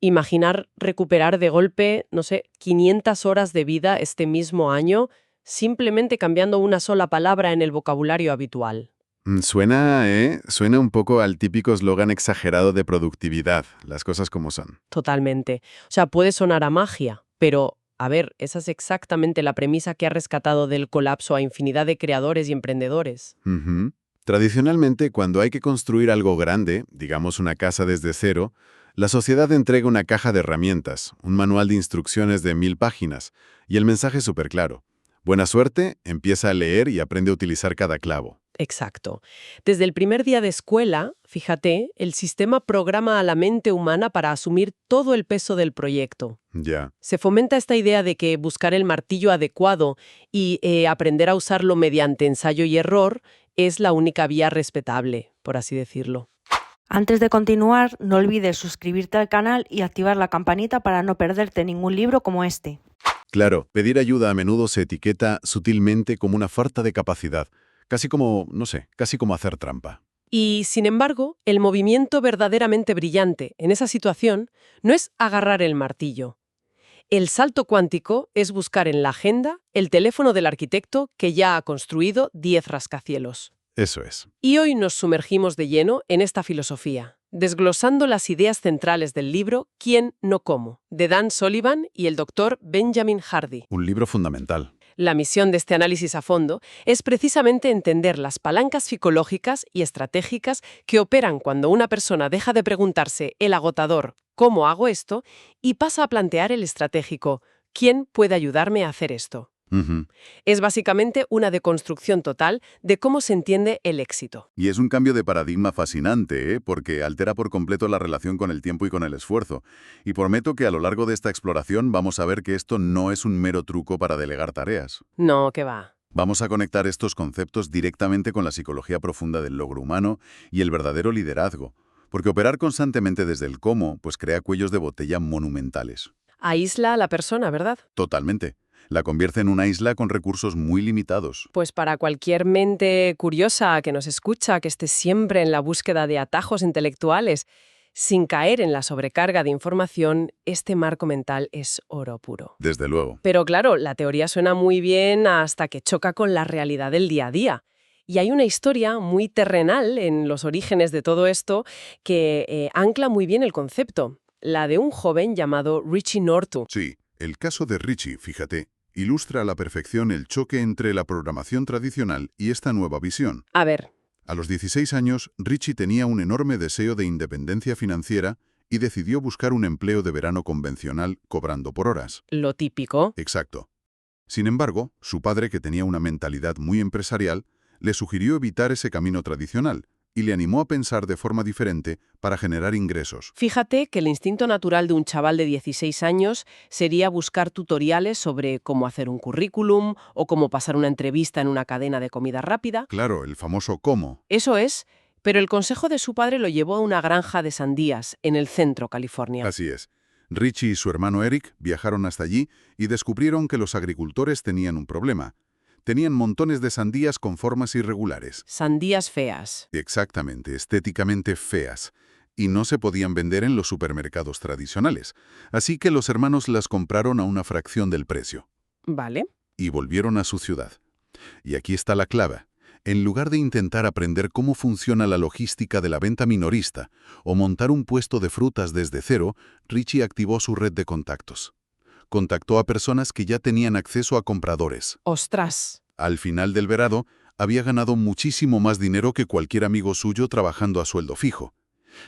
Imaginar recuperar de golpe, no sé, 500 horas de vida este mismo año simplemente cambiando una sola palabra en el vocabulario habitual. Suena un poco al típico eslogan exagerado de productividad, las cosas como son. Totalmente. O sea, puede sonar a magia, pero, a ver, esa es exactamente la premisa que ha rescatado del colapso a infinidad de creadores y emprendedores. Ujú. Tradicionalmente, cuando hay que construir algo grande, digamos una casa desde cero, la sociedad entrega una caja de herramientas, un manual de instrucciones de 1000 páginas, y el mensaje es súper claro. Buena suerte, empieza a leer y aprende a utilizar cada clavo. Exacto. Desde el primer día de escuela, fíjate, el sistema programa a la mente humana para asumir todo el peso del proyecto. Ya. Se fomenta esta idea de que buscar el martillo adecuado y aprender a usarlo mediante ensayo y error es la única vía respetable, por así decirlo. Antes de continuar, no olvides suscribirte al canal y activar la campanita para no perderte ningún libro como este. Claro, pedir ayuda a menudo se etiqueta sutilmente como una falta de capacidad, casi como, no sé, casi como hacer trampa. Y, sin embargo, el movimiento verdaderamente brillante en esa situación no es agarrar el martillo. El salto cuántico es buscar en la agenda el teléfono del arquitecto que ya ha construido 10 rascacielos. Eso es. Y hoy nos sumergimos de lleno en esta filosofía, desglosando las ideas centrales del libro ¿Quién, no cómo?, de Dan Sullivan y el doctor Benjamin Hardy. Un libro fundamental. La misión de este análisis a fondo es precisamente entender las palancas psicológicas y estratégicas que operan cuando una persona deja de preguntarse el agotador ¿cómo hago esto? Y pasa a plantear el estratégico ¿quién puede ayudarme a hacer esto? Ujú. Es básicamente una deconstrucción total de cómo se entiende el éxito. Y es un cambio de paradigma fascinante, porque altera por completo la relación con el tiempo y con el esfuerzo. Y prometo que a lo largo de esta exploración vamos a ver que esto no es un mero truco para delegar tareas. No, que va. Vamos a conectar estos conceptos directamente con la psicología profunda del logro humano y el verdadero liderazgo. Porque operar constantemente desde el cómo, pues crea cuellos de botella monumentales. Aísla a la persona, ¿verdad? Totalmente. La convierte en una isla con recursos muy limitados. Pues para cualquier mente curiosa que nos escucha, que esté siempre en la búsqueda de atajos intelectuales, sin caer en la sobrecarga de información, este marco mental es oro puro. Desde luego. Pero claro, la teoría suena muy bien hasta que choca con la realidad del día a día. Y hay una historia muy terrenal en los orígenes de todo esto que ancla muy bien el concepto, la de un joven llamado Richie Norton. Sí, el caso de Richie, fíjate, ilustra a la perfección el choque entre la programación tradicional y esta nueva visión. A ver, A los 16 años, Richie tenía un enorme deseo de independencia financiera y decidió buscar un empleo de verano convencional cobrando por horas. lo típico. Exacto. Sin embargo, su padre, que tenía una mentalidad muy empresarial, le sugirió evitar ese camino tradicional y le animó a pensar de forma diferente para generar ingresos. Fíjate que el instinto natural de un chaval de 16 años sería buscar tutoriales sobre cómo hacer un currículum o cómo pasar una entrevista en una cadena de comida rápida. Claro, el famoso cómo. Eso es, pero el consejo de su padre lo llevó a una granja de sandías en el centro, California. Así es. Richie y su hermano Eric viajaron hasta allí y descubrieron que los agricultores tenían un problema. Tenían montones de sandías con formas irregulares. Sandías feas. Exactamente, estéticamente feas. Y no se podían vender en los supermercados tradicionales. Así que los hermanos las compraron a una fracción del precio. Vale. Y volvieron a su ciudad. Y aquí está la clave. En lugar de intentar aprender cómo funciona la logística de la venta minorista o montar un puesto de frutas desde cero, Richie activó su red de contactos. Contactó a personas que ya tenían acceso a compradores. Ostras. Al final del verano, había ganado muchísimo más dinero que cualquier amigo suyo trabajando a sueldo fijo.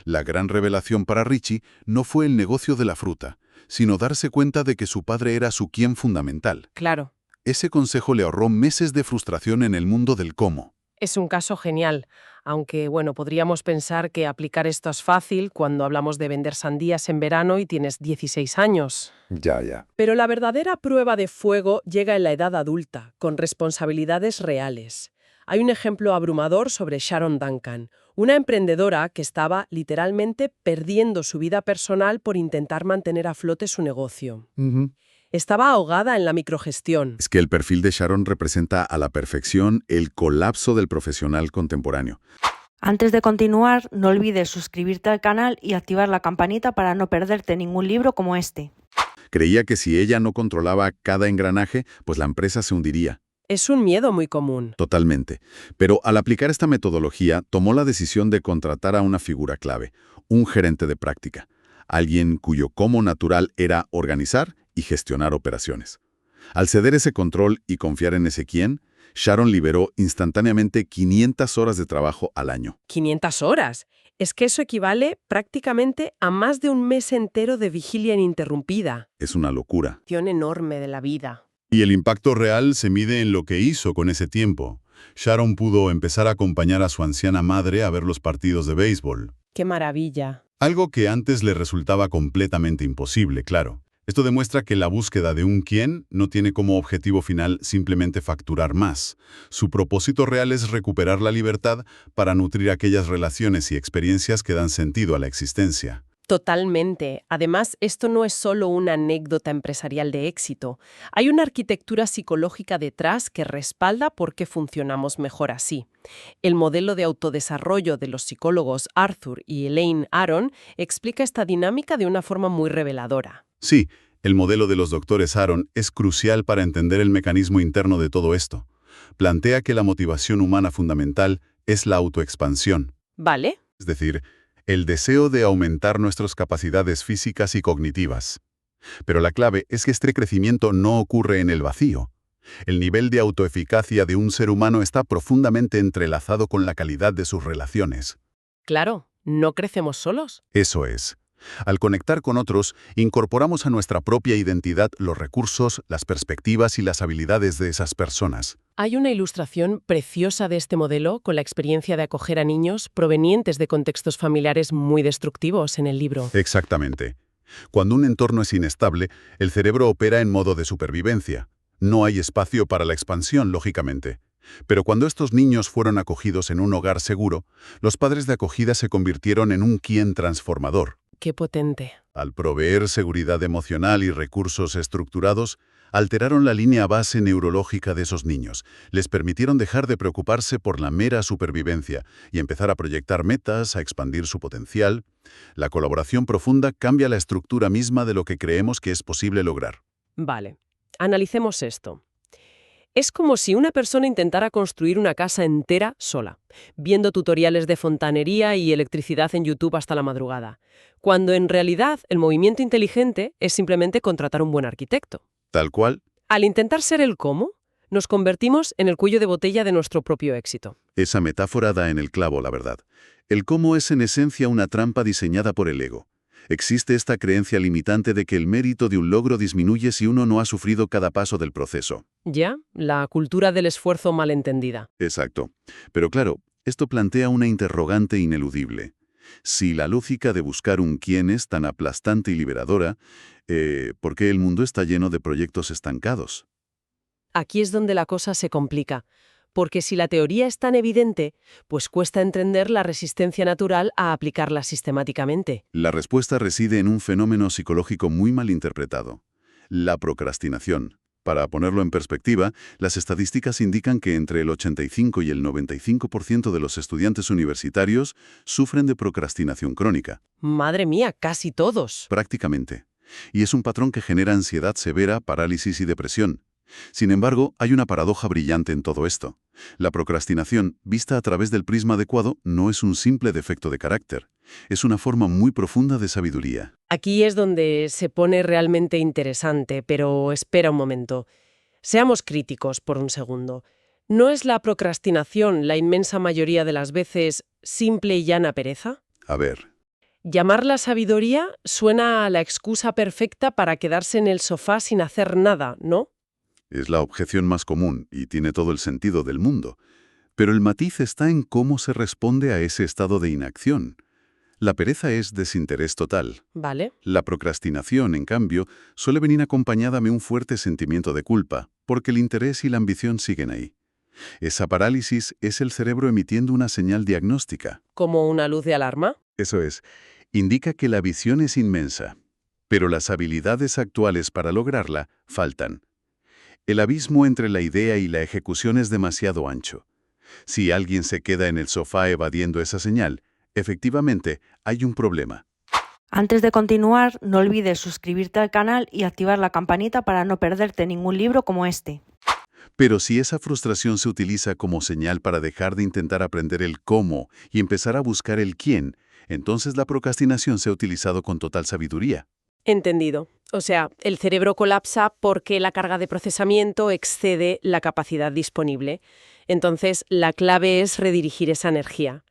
La gran revelación para Richie no fue el negocio de la fruta, sino darse cuenta de que su padre era su quién fundamental. Claro. Ese consejo le ahorró meses de frustración en el mundo del cómo. Es un caso genial, aunque bueno, podríamos pensar que aplicar esto es fácil cuando hablamos de vender sandías en verano y tienes 16 años. Ya. Pero la verdadera prueba de fuego llega en la edad adulta, con responsabilidades reales. Hay un ejemplo abrumador sobre Sharon Duncan, una emprendedora que estaba literalmente perdiendo su vida personal por intentar mantener a flote su negocio. Estaba ahogada en la microgestión. Es que el perfil de Sharon representa a la perfección el colapso del profesional contemporáneo. Antes de continuar, no olvides suscribirte al canal y activar la campanita para no perderte ningún libro como este. Creía que si ella no controlaba cada engranaje, pues la empresa se hundiría. Es un miedo muy común. Totalmente. Pero al aplicar esta metodología, tomó la decisión de contratar a una figura clave, un gerente de práctica, alguien cuyo como natural era organizar y gestionar operaciones. Al ceder ese control y confiar en ese quién, Sharon liberó instantáneamente 500 horas de trabajo al año. 500 horas. Es que eso equivale prácticamente a más de un mes entero de vigilia ininterrumpida. Es una locura. Acción enorme de la vida. Y el impacto real se mide en lo que hizo con ese tiempo. Sharon pudo empezar a acompañar a su anciana madre a ver los partidos de béisbol. ¡Qué maravilla! Algo que antes le resultaba completamente imposible, claro. Esto demuestra que la búsqueda de un quién no tiene como objetivo final simplemente facturar más. Su propósito real es recuperar la libertad para nutrir aquellas relaciones y experiencias que dan sentido a la existencia. Totalmente. Además, esto no es solo una anécdota empresarial de éxito. Hay una arquitectura psicológica detrás que respalda por qué funcionamos mejor así. El modelo de autodesarrollo de los psicólogos Arthur y Elaine Aron explica esta dinámica de una forma muy reveladora. Sí, el modelo de los doctores Aron es crucial para entender el mecanismo interno de todo esto. Plantea que la motivación humana fundamental es la autoexpansión. ¿Vale? Es decir, el deseo de aumentar nuestras capacidades físicas y cognitivas. Pero la clave es que este crecimiento no ocurre en el vacío. El nivel de autoeficacia de un ser humano está profundamente entrelazado con la calidad de sus relaciones. Claro, no crecemos solos. Eso es. Al conectar con otros, incorporamos a nuestra propia identidad los recursos, las perspectivas y las habilidades de esas personas. Hay una ilustración preciosa de este modelo con la experiencia de acoger a niños provenientes de contextos familiares muy destructivos en el libro. Exactamente. Cuando un entorno es inestable, el cerebro opera en modo de supervivencia. No hay espacio para la expansión, lógicamente. Pero cuando estos niños fueron acogidos en un hogar seguro, los padres de acogida se convirtieron en un quién transformador. ¡Qué potente! Al proveer seguridad emocional y recursos estructurados, alteraron la línea base neurológica de esos niños, les permitieron dejar de preocuparse por la mera supervivencia y empezar a proyectar metas, a expandir su potencial. La colaboración profunda cambia la estructura misma de lo que creemos que es posible lograr. Vale, analicemos esto. Es como si una persona intentara construir una casa entera sola, viendo tutoriales de fontanería y electricidad en YouTube hasta la madrugada, cuando en realidad el movimiento inteligente es simplemente contratar un buen arquitecto. Tal cual, Al intentar ser el cómo, nos convertimos en el cuello de botella de nuestro propio éxito. Esa metáfora da en el clavo, la verdad. El cómo es en esencia una trampa diseñada por el ego. Existe esta creencia limitante de que el mérito de un logro disminuye si uno no ha sufrido cada paso del proceso. ¿Ya? La cultura del esfuerzo malentendida. Exacto. Pero claro, esto plantea una interrogante ineludible. Si la lógica de buscar un quién es tan aplastante y liberadora, ¿por qué el mundo está lleno de proyectos estancados? Aquí es donde la cosa se complica, porque si la teoría es tan evidente, pues cuesta entender la resistencia natural a aplicarla sistemáticamente. La respuesta reside en un fenómeno psicológico muy mal interpretado: la procrastinación. Para ponerlo en perspectiva, las estadísticas indican que entre el 85 y el 95% de los estudiantes universitarios sufren de procrastinación crónica. Madre mía, casi todos. Prácticamente. Y es un patrón que genera ansiedad severa, parálisis y depresión. Sin embargo, hay una paradoja brillante en todo esto. La procrastinación, vista a través del prisma adecuado, no es un simple defecto de carácter. Es una forma muy profunda de sabiduría. Aquí es donde se pone realmente interesante, pero espera un momento. Seamos críticos por un segundo. ¿No es la procrastinación la inmensa mayoría de las veces simple y llana pereza? A ver, Llamarla sabiduría suena a la excusa perfecta para quedarse en el sofá sin hacer nada, ¿no? es la objeción más común y tiene todo el sentido del mundo. Pero el matiz está en cómo se responde a ese estado de inacción. La pereza es desinterés total. Vale. La procrastinación, en cambio, suele venir acompañada de un fuerte sentimiento de culpa, porque el interés y la ambición siguen ahí. Esa parálisis es el cerebro emitiendo una señal diagnóstica. ¿Como una luz de alarma? Eso es, indica que la visión es inmensa, pero las habilidades actuales para lograrla faltan. El abismo entre la idea y la ejecución es demasiado ancho. Si alguien se queda en el sofá evadiendo esa señal, efectivamente hay un problema. Antes de continuar, no olvides suscribirte al canal y activar la campanita para no perderte ningún libro como este. Pero si esa frustración se utiliza como señal para dejar de intentar aprender el cómo y empezar a buscar el quién, entonces la procrastinación se ha utilizado con total sabiduría. Entendido. O sea, el cerebro colapsa porque la carga de procesamiento excede la capacidad disponible. Entonces, la clave es redirigir esa energía.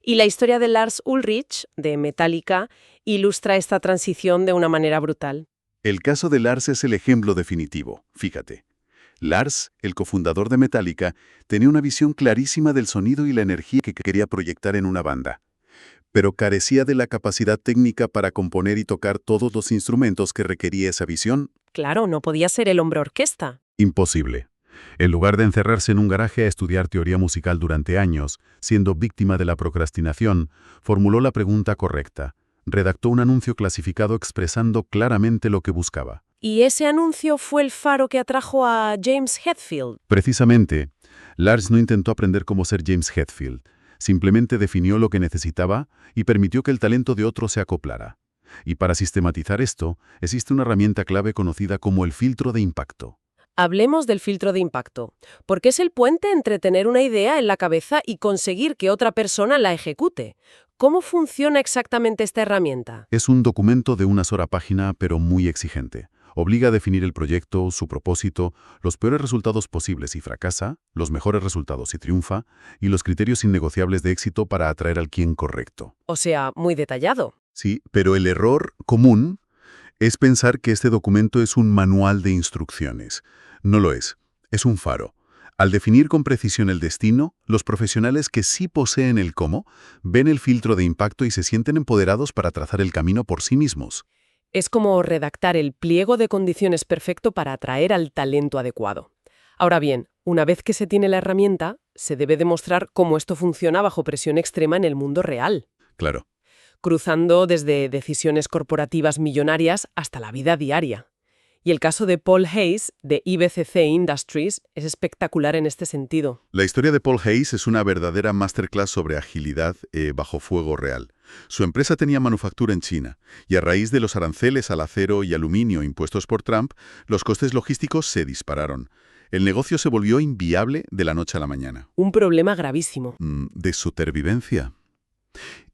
Y la historia de Lars Ulrich, de Metallica, ilustra esta transición de una manera brutal. El caso de Lars es el ejemplo definitivo. Fíjate. Lars, el cofundador de Metallica, tenía una visión clarísima del sonido y la energía que quería proyectar en una banda. Pero carecía de la capacidad técnica para componer y tocar todos los instrumentos que requería esa visión. Claro, no podía ser el hombre orquesta. Imposible. En lugar de encerrarse en un garaje a estudiar teoría musical durante años, siendo víctima de la procrastinación, formuló la pregunta correcta. Redactó un anuncio clasificado expresando claramente lo que buscaba. Y ese anuncio fue el faro que atrajo a James Hetfield. Precisamente, Lars no intentó aprender cómo ser James Hetfield. Simplemente definió lo que necesitaba y permitió que el talento de otro se acoplara. Y para sistematizar esto, existe una herramienta clave conocida como el filtro de impacto. Hablemos del filtro de impacto, porque es el puente entre tener una idea en la cabeza y conseguir que otra persona la ejecute. ¿Cómo funciona exactamente esta herramienta? Es un documento de una sola página, pero muy exigente. Obliga a definir el proyecto, su propósito, los peores resultados posibles si fracasa, los mejores resultados si triunfa, y los criterios innegociables de éxito para atraer al quién correcto. O sea, muy detallado. Sí, pero el error común es pensar que este documento es un manual de instrucciones. No lo es. Es un faro. Al definir con precisión el destino, los profesionales que sí poseen el cómo ven el filtro de impacto y se sienten empoderados para trazar el camino por sí mismos. Es como redactar el pliego de condiciones perfecto para atraer al talento adecuado. Ahora bien, una vez que se tiene la herramienta, se debe demostrar cómo esto funciona bajo presión extrema en el mundo real, Claro. cruzando desde decisiones corporativas millonarias hasta la vida diaria. Y el caso de Paul Hayes, de IBCC Industries, es espectacular en este sentido. La historia de Paul Hayes es una verdadera masterclass sobre agilidad bajo fuego real. Su empresa tenía manufactura en China, y a raíz de los aranceles al acero y aluminio impuestos por Trump, los costes logísticos se dispararon. El negocio se volvió inviable de la noche a la mañana. Un problema gravísimo. De supervivencia.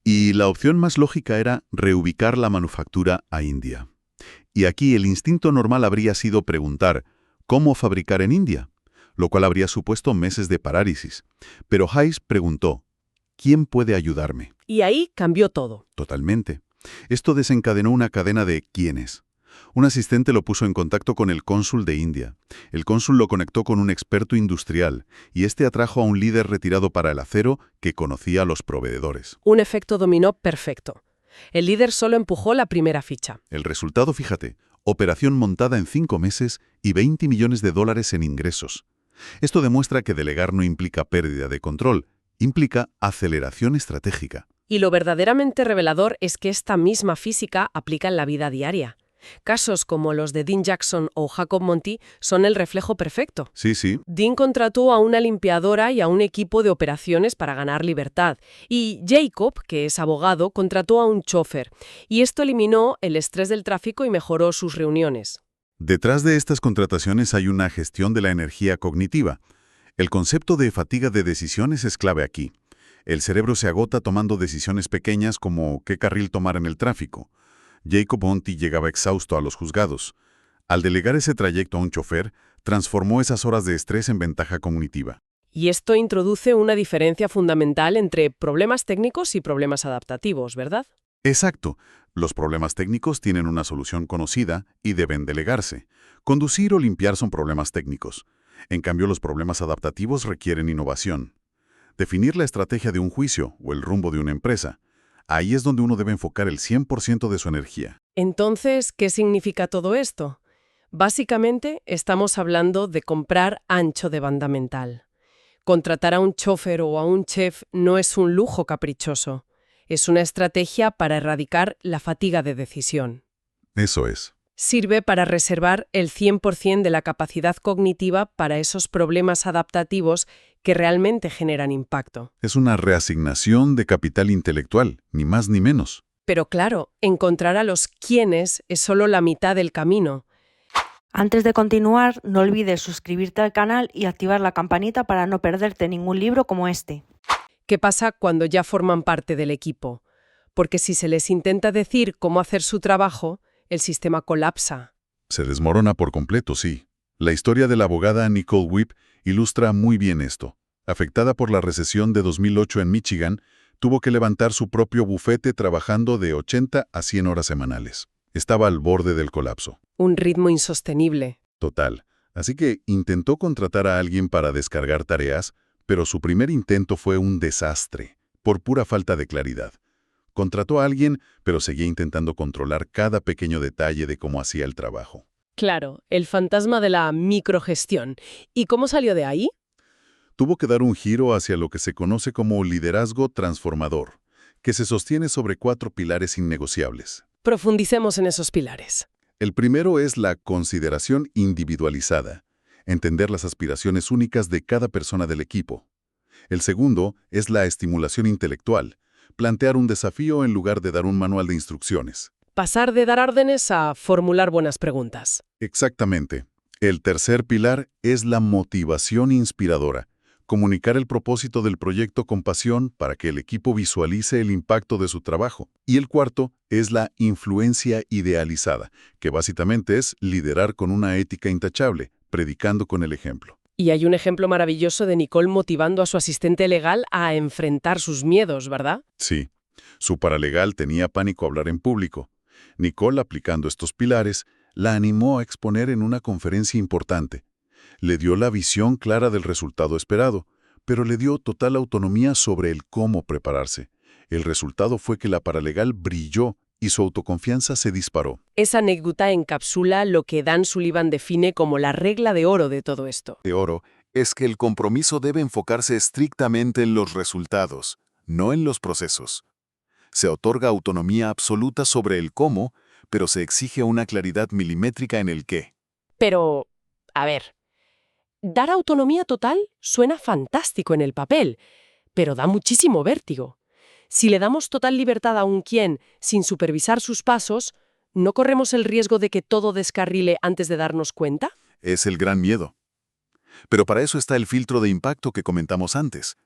Y la opción más lógica era reubicar la manufactura a India. Y aquí el instinto normal habría sido preguntar, ¿cómo fabricar en India? Lo cual habría supuesto meses de parálisis. Pero Hayes preguntó, ¿quién puede ayudarme? Y ahí cambió todo. Totalmente. Esto desencadenó una cadena de quiénes. Un asistente lo puso en contacto con el cónsul de India. El cónsul lo conectó con un experto industrial, y este atrajo a un líder retirado para el acero que conocía a los proveedores. Un efecto dominó perfecto. El líder solo empujó la primera ficha. El resultado, fíjate, operación montada en 5 meses y $20 millones en ingresos. Esto demuestra que delegar no implica pérdida de control, implica aceleración estratégica. Y lo verdaderamente revelador es que esta misma física aplica en la vida diaria. Casos como los de Dean Jackson o Jacob Monti son el reflejo perfecto. Sí. Dean contrató a una limpiadora y a un equipo de operaciones para ganar libertad. Y Jacob, que es abogado, contrató a un chofer. Y esto eliminó el estrés del tráfico y mejoró sus reuniones. Detrás de estas contrataciones hay una gestión de la energía cognitiva. El concepto de fatiga de decisiones es clave aquí. El cerebro se agota tomando decisiones pequeñas como qué carril tomar en el tráfico. Jacob Monti llegaba exhausto a los juzgados. Al delegar ese trayecto a un chofer, transformó esas horas de estrés en ventaja cognitiva. Y esto introduce una diferencia fundamental entre problemas técnicos y problemas adaptativos, ¿verdad? Exacto. Los problemas técnicos tienen una solución conocida y deben delegarse. Conducir o limpiar son problemas técnicos. En cambio, los problemas adaptativos requieren innovación. Definir la estrategia de un juicio o el rumbo de una empresa. Ahí es donde uno debe enfocar el 100% de su energía. Entonces, ¿qué significa todo esto? Básicamente, estamos hablando de comprar ancho de banda mental. Contratar a un chofer o a un chef no es un lujo caprichoso. Es una estrategia para erradicar la fatiga de decisión. Eso es. Sirve para reservar el 100% de la capacidad cognitiva para esos problemas adaptativos que realmente generan impacto. Es una reasignación de capital intelectual, ni más ni menos. Pero claro, encontrar a los quiénes es solo la mitad del camino. Antes de continuar, no olvides suscribirte al canal y activar la campanita para no perderte ningún libro como este. ¿Qué pasa cuando ya forman parte del equipo? Porque si se les intenta decir cómo hacer su trabajo, el sistema colapsa. Se desmorona por completo, sí. La historia de la abogada Nicole Wipp ilustra muy bien esto. Afectada por la recesión de 2008 en Michigan, tuvo que levantar su propio bufete trabajando de 80 a 100 horas semanales. Estaba al borde del colapso. Un ritmo insostenible. Total. Así que intentó contratar a alguien para descargar tareas, pero su primer intento fue un desastre, por pura falta de claridad. Contrató a alguien, pero seguía intentando controlar cada pequeño detalle de cómo hacía el trabajo. Claro, el fantasma de la microgestión. ¿Y cómo salió de ahí? Tuvo que dar un giro hacia lo que se conoce como liderazgo transformador, que se sostiene sobre 4 pilares innegociables. Profundicemos en esos pilares. El primero es la consideración individualizada, entender las aspiraciones únicas de cada persona del equipo. El segundo es la estimulación intelectual, plantear un desafío en lugar de dar un manual de instrucciones. Pasar de dar órdenes a formular buenas preguntas. Exactamente. El tercer pilar es la motivación inspiradora, comunicar el propósito del proyecto con pasión para que el equipo visualice el impacto de su trabajo. Y el cuarto es la influencia idealizada, que básicamente es liderar con una ética intachable, predicando con el ejemplo. Y hay un ejemplo maravilloso de Nicole motivando a su asistente legal a enfrentar sus miedos, ¿verdad? Sí, su paralegal tenía pánico a hablar en público. Nicole, aplicando estos pilares, la animó a exponer en una conferencia importante. Le dio la visión clara del resultado esperado, pero le dio total autonomía sobre el cómo prepararse. El resultado fue que la paralegal brilló y su autoconfianza se disparó. Esa anécdota encapsula lo que Dan Sullivan define como la regla de oro de todo esto. De oro es que el compromiso debe enfocarse estrictamente en los resultados, no en los procesos. Se otorga autonomía absoluta sobre el cómo, pero se exige una claridad milimétrica en el qué. Pero, a ver, dar autonomía total suena fantástico en el papel, pero da muchísimo vértigo. Si le damos total libertad a un quién sin supervisar sus pasos, ¿no corremos el riesgo de que todo descarrile antes de darnos cuenta? Es el gran miedo. Pero para eso está el filtro de impacto que comentamos antes.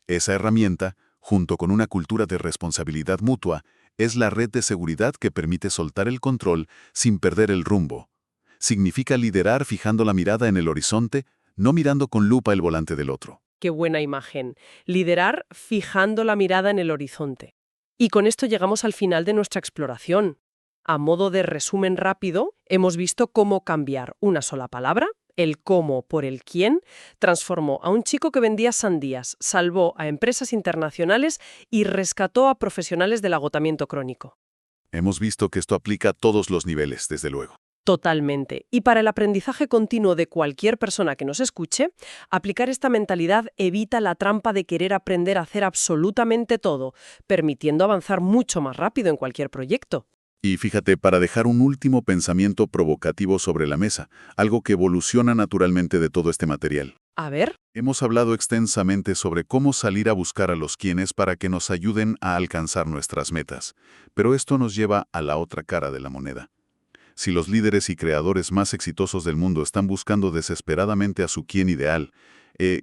Esa herramienta, junto con una cultura de responsabilidad mutua, es la red de seguridad que permite soltar el control sin perder el rumbo. Significa liderar fijando la mirada en el horizonte, no mirando con lupa el volante del otro. Qué buena imagen. Liderar fijando la mirada en el horizonte. Y con esto llegamos al final de nuestra exploración. A modo de resumen rápido, hemos visto cómo cambiar una sola palabra, el cómo por el quién, transformó a un chico que vendía sandías, salvó a empresas internacionales y rescató a profesionales del agotamiento crónico. Hemos visto que esto aplica a todos los niveles, desde luego. Totalmente. Y para el aprendizaje continuo de cualquier persona que nos escuche, aplicar esta mentalidad evita la trampa de querer aprender a hacer absolutamente todo, permitiendo avanzar mucho más rápido en cualquier proyecto. Y fíjate, para dejar un último pensamiento provocativo sobre la mesa, algo que evoluciona naturalmente de todo este material. A ver. Hemos hablado extensamente sobre cómo salir a buscar a los quienes para que nos ayuden a alcanzar nuestras metas, pero esto nos lleva a la otra cara de la moneda. Si los líderes y creadores más exitosos del mundo están buscando desesperadamente a su quién ideal,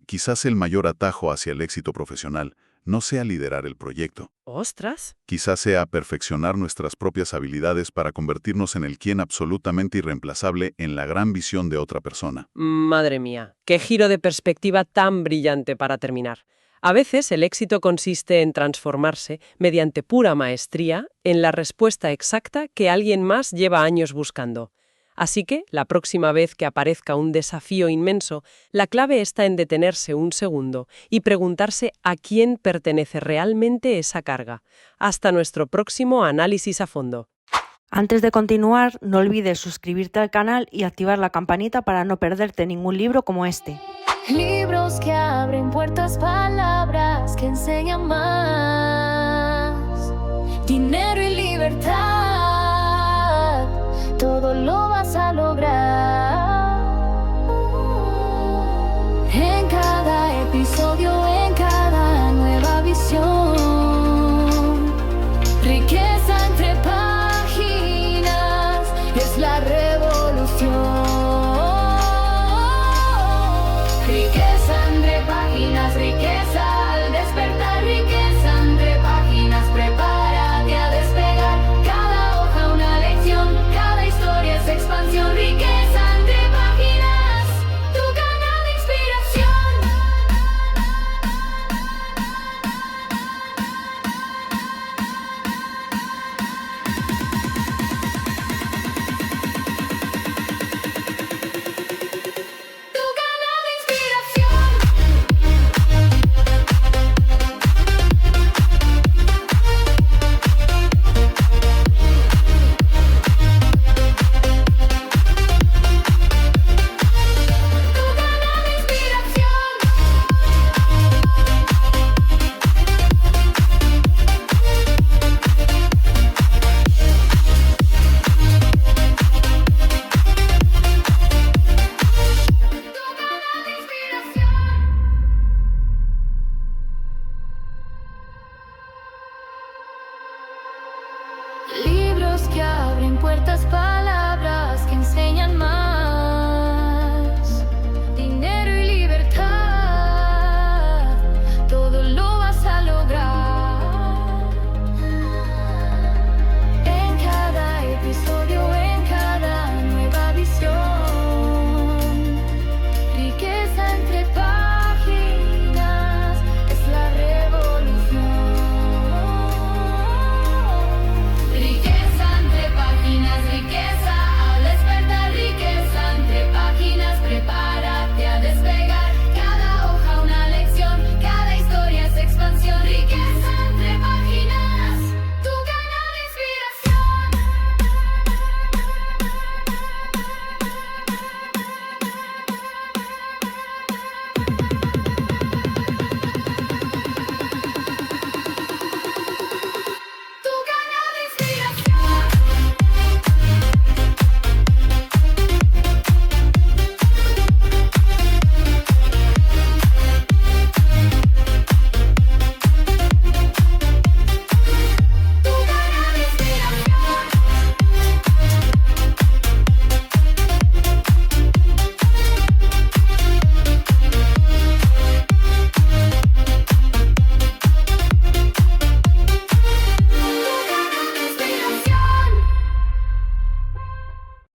quizás el mayor atajo hacia el éxito profesional no sea liderar el proyecto. ¡Ostras! Quizás sea perfeccionar nuestras propias habilidades para convertirnos en el quién absolutamente irreemplazable en la gran visión de otra persona. Madre mía, qué giro de perspectiva tan brillante para terminar. A veces el éxito consiste en transformarse, mediante pura maestría, en la respuesta exacta que alguien más lleva años buscando. Así que, la próxima vez que aparezca un desafío inmenso, la clave está en detenerse un segundo y preguntarse a quién pertenece realmente esa carga. Hasta nuestro próximo análisis a fondo. Antes de continuar, no olvides suscribirte al canal y activar la campanita para no perderte ningún libro como este. Libros que abren puertas, palabras que enseñan más. Dinero y libertad, todo lo vas a lograr. En cada episodio revolución. Riqueza entre páginas, riqueza